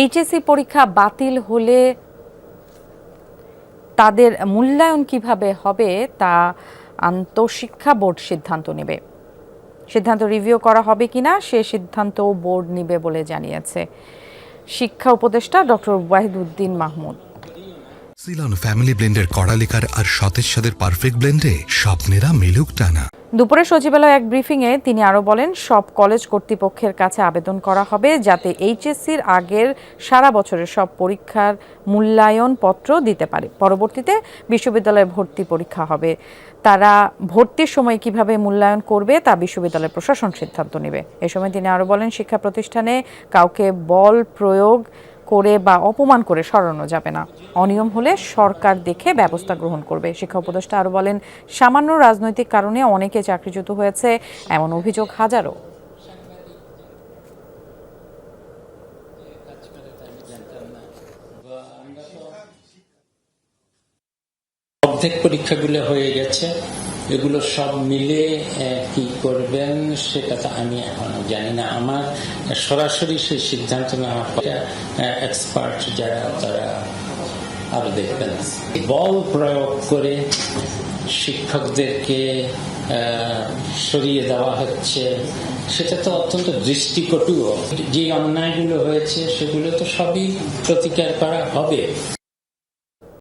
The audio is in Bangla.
এইচএসসি পরীক্ষা বাতিল হলে তাদের মূল্যায়ন কিভাবে হবে তা আন্তঃশিক্ষা বোর্ড সিদ্ধান্ত নেবে। সিদ্ধান্ত রিভিউ করা হবে কিনা সে সিদ্ধান্ত বোর্ড নেবে বলে জানিয়েছে শিক্ষা উপদেষ্টা ডক্টর ওয়াহিদুদ্দিন মাহমুদ। সিলন ফ্যামিলি ব্লেন্ডের কড়ালিকার আর সতেজ স্বাদের পারফেক্ট ব্লেন্ডে স্বপ্নেরা মিলুক টানা। দুপুরে সচিবালয়ে এক ব্রিফিংয়ে তিনি আরও বলেন, সব কলেজ কর্তৃপক্ষের কাছে আবেদন করা হবে যাতে এইচএসসির আগের সারা বছরের সব পরীক্ষার মূল্যায়ন পত্র দিতে পারে। পরবর্তীতে বিশ্ববিদ্যালয়ে ভর্তি পরীক্ষা হবে। তারা ভর্তির সময় কিভাবে মূল্যায়ন করবে তা বিশ্ববিদ্যালয় প্রশাসন সিদ্ধান্ত নেবে। এ সময় তিনি আরও বলেন, শিক্ষা প্রতিষ্ঠানে কাউকে বল প্রয়োগ করে বা অপমান করে সরানো যাবে না। অনিয়ম হলে সরকার দেখে ব্যবস্থা গ্রহণ করবে। শিক্ষা উপদেষ্টা আরও বলেন, সামান্য রাজনৈতিক কারণে অনেকে চাকরিচ্যুত হয়েছে, এমন অভিযোগ হাজারো। অর্ধেক পরীক্ষাগুলো হয়ে গেছে, এগুলো সব মিলে কি করবেন সেটা তো আমি এখনো জানি না। আমার সরাসরি সেই সিদ্ধান্ত নেওয়ার পরে এক্সপার্ট যারা তারা আরো দেখবেন। বল প্রয়োগ করে শিক্ষকদেরকে সরিয়ে দেওয়া হচ্ছে, সেটা তো অত্যন্ত দৃষ্টিকটু। যে অন্যায়গুলো হয়েছে সেগুলো তো সবই প্রতিকার করা হবে।